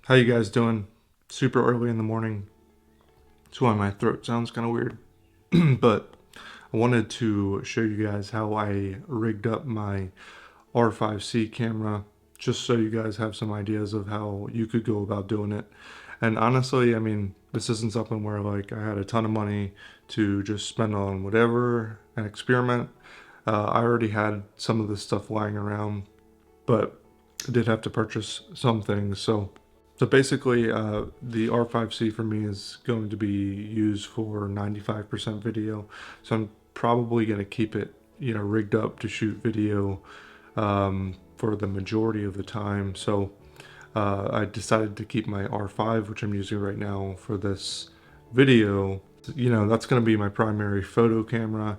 How you guys doing? Super early in the morning. That's why my throat sounds kind of weird. But I wanted to show you guys how I rigged up my R5c camera, just so you guys have some ideas of how you could go about doing it. And honestly, I mean, this isn't something where like I had a ton of money to just spend on whatever and experiment. I already had some of this stuff lying around, but I did have to purchase some things. So basically, the R5C for me is going to be used for 95% video. So I'm probably going to keep it, rigged up to shoot video for the majority of the time. So I decided to keep my R5, which I'm using right now for this video. That's going to be my primary photo camera,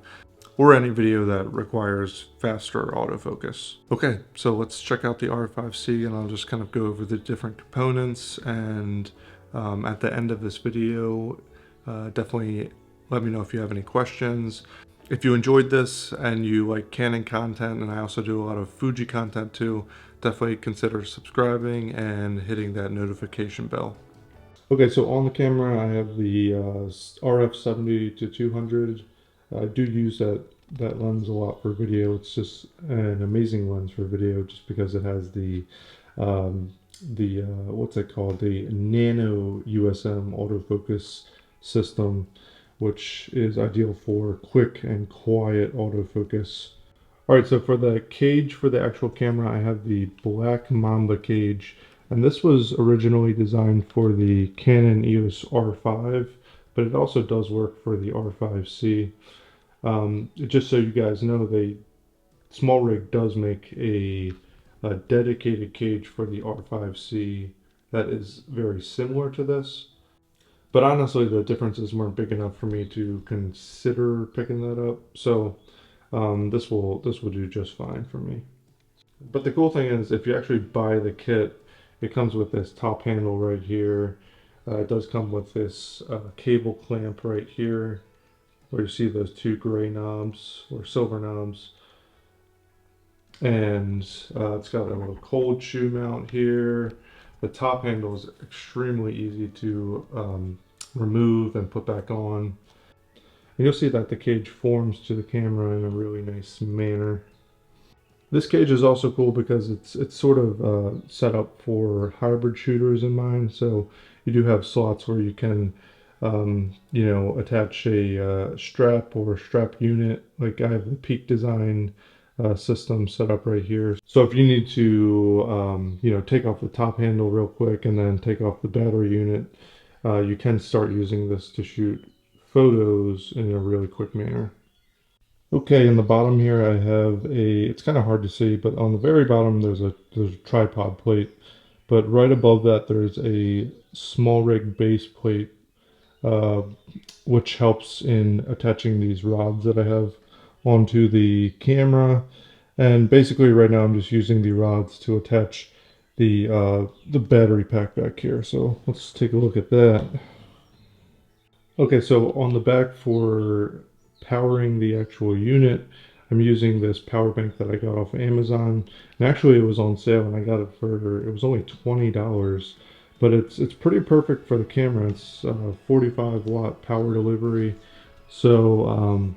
or any video that requires faster autofocus. Okay, so let's check out the R5C, and I'll just kind of go over the different components, and at the end of this video, definitely let me know if you have any questions. If you enjoyed this and you like Canon content, and I also do a lot of Fuji content too, definitely consider subscribing and hitting that notification bell. Okay, so on the camera, I have the RF 70 to 200. I do use that lens a lot for video. It's just an amazing lens for video, just because it has um, the what's it called? The nano USM autofocus system, which is ideal for quick and quiet autofocus. All right, so for the cage for the actual camera, I have the Black Mamba cage, and this was originally designed for the Canon EOS R5, but it also does work for the R5C. Just so you guys know, Small Rig does make a dedicated cage for the R5C that is very similar to this. But honestly, the differences weren't big enough for me to consider picking that up. So this will do just fine for me. But the cool thing is, if you actually buy the kit, it comes with this top handle right here. It does come with this cable clamp right here, where you see those two gray knobs or silver knobs. And it's got a little cold shoe mount here. The top handle is extremely easy to remove and put back on. And you'll see that the cage forms to the camera in a really nice manner. This cage is also cool because it's sort of set up for hybrid shooters in mind. So you do have slots where you can, attach a strap or strap unit. Like I have the Peak Design system set up right here. So if you need to, take off the top handle real quick and then take off the battery unit, you can start using this to shoot photos in a really quick manner. Okay, in the bottom here I have it's kind of hard to see, but on the very bottom there's a tripod plate. But right above that there's a Small Rig base plate, uh, which helps in attaching these rods that I have onto the camera. And basically right now I'm just using the rods to attach the battery pack back here. So let's take a look at that. Okay, so on the back for powering the actual unit, I'm using this power bank that I got off Amazon. And actually it was on sale and I got it it was only $20, but it's pretty perfect for the camera. It's 45 watt power delivery. So,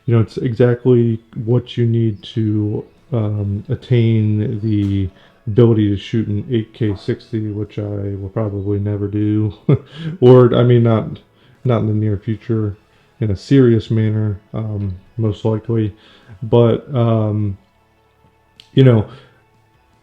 it's exactly what you need to attain the ability to shoot in 8K 60, which I will probably never do. Or, I mean, not in the near future in a serious manner, most likely. But you know,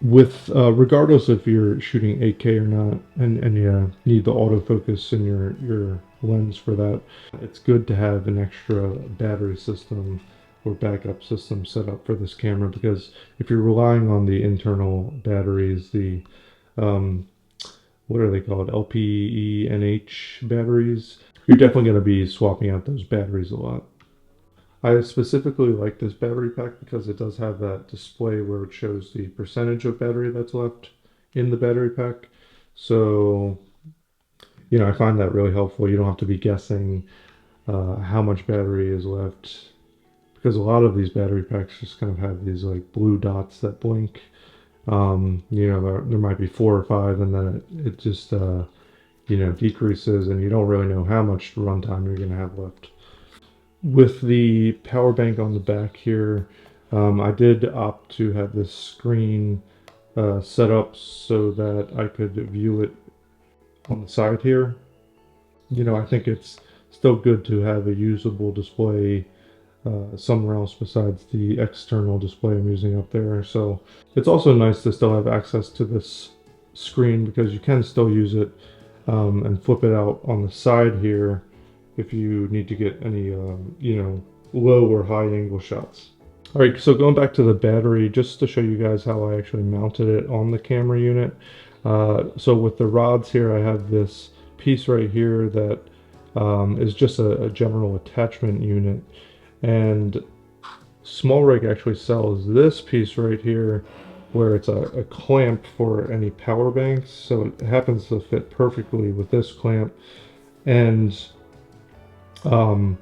with regardless if you're shooting 8K or not, and you need the autofocus in your lens for that, it's good to have an extra battery system or backup system set up for this camera, because if you're relying on the internal batteries, the what are they called, LPENH batteries, you're definitely going to be swapping out those batteries a lot. I specifically like this battery pack because it does have that display where it shows the percentage of battery that's left in the battery pack. So, I find that really helpful. You don't have to be guessing how much battery is left, because a lot of these battery packs just kind of have these like blue dots that blink. You know, there might be 4 or 5, and then it just you know, decreases, and you don't really know how much runtime you're going to have left. With the power bank on the back here, I did opt to have this screen set up so that I could view it on the side here. You know, I think it's still good to have a usable display somewhere else besides the external display I'm using up there. So it's also nice to still have access to this screen because you can still use it and flip it out on the side here if you need to get any, you know, low or high angle shots. All right, so going back to the battery, just to show you guys how I actually mounted it on the camera unit. So with the rods here, I have this piece right here that is just a general attachment unit. And SmallRig actually sells this piece right here where it's a clamp for any power banks. So it happens to fit perfectly with this clamp. And um,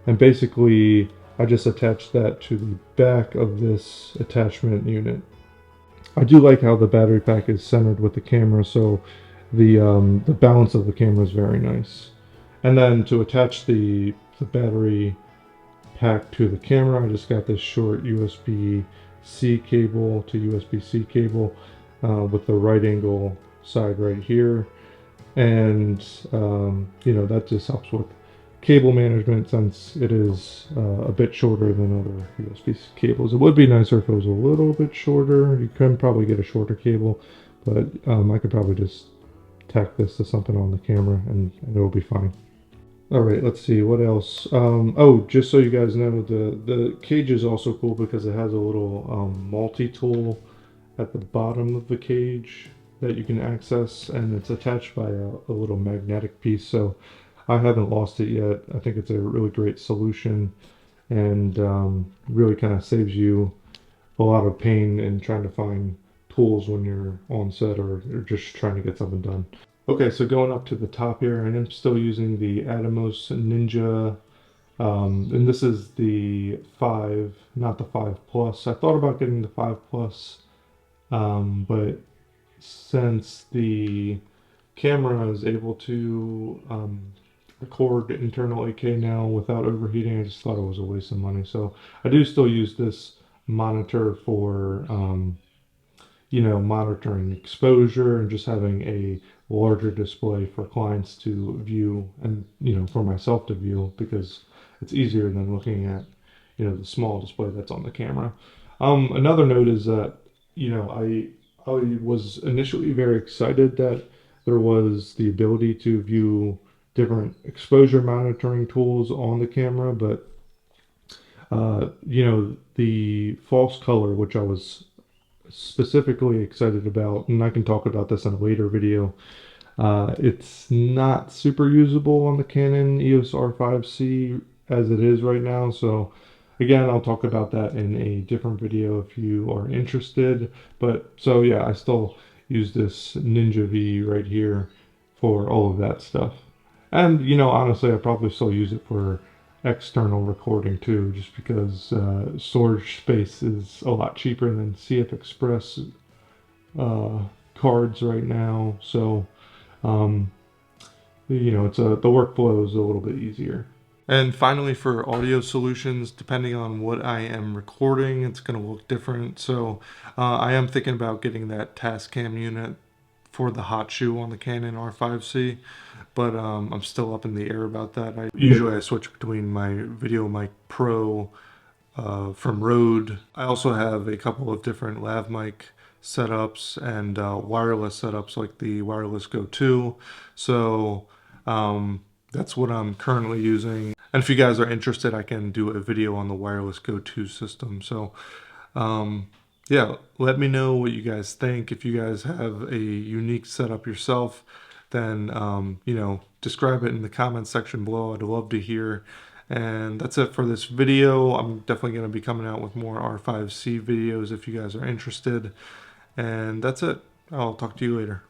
and basically I just attached that to the back of this attachment unit. I do like how the battery pack is centered with the camera, so the balance of the camera is very nice. And then to attach the battery pack to the camera, I just got this short USB-C cable to USB-C cable with the right angle side right here. And you know, that just helps with cable management since it is a bit shorter than other USB cables. It would be nicer if it was a little bit shorter. You can probably get a shorter cable, but I could probably just tack this to something on the camera and it'll be fine. All right, let's see what else. Oh, just so you guys know, the cage is also cool because it has a little multi-tool at the bottom of the cage that you can access, and it's attached by a little magnetic piece. So I haven't lost it yet. I think it's a really great solution, and really kind of saves you a lot of pain in trying to find tools when you're on set or just trying to get something done. Okay, so going up to the top here, and I'm still using the Atomos Ninja, and this is the 5, not the 5 Plus. I thought about getting the 5 Plus, but since the camera is able to record internal 8K now without overheating, I just thought it was a waste of money. So I do still use this monitor for you know, monitoring exposure and just having a larger display for clients to view and, you know, for myself to view because it's easier than looking at, you know, the small display that's on the camera. Another note is that, you know, I was initially very excited that there was the ability to view different exposure monitoring tools on the camera, but you know, the false color, which I was specifically excited about, and I can talk about this in a later video. It's not super usable on the Canon EOS R5c as it is right now, so again, I'll talk about that in a different video if you are interested. But so yeah, I still use this Ninja V right here for all of that stuff. And you know, honestly, I probably still use it for external recording too, just because storage space is a lot cheaper than CF Express uh, cards right now. So you know, the workflow is a little bit easier. And finally, for audio solutions, depending on what I am recording, it's going to look different. So I am thinking about getting that Tascam unit for the hot shoe on the Canon R5c, but I'm still up in the air about that. Usually I switch between my VideoMic Pro from Rode. I also have a couple of different lav mic setups and wireless setups like the Wireless Go 2. So that's what I'm currently using. And if you guys are interested, I can do a video on the Wireless Go 2 system. So yeah, let me know what you guys think. If you guys have a unique setup yourself, then you know, describe it in the comments section below. I'd love to hear. And that's it for this video. I'm definitely going to be coming out with more R5C videos if you guys are interested. And that's it. I'll talk to you later.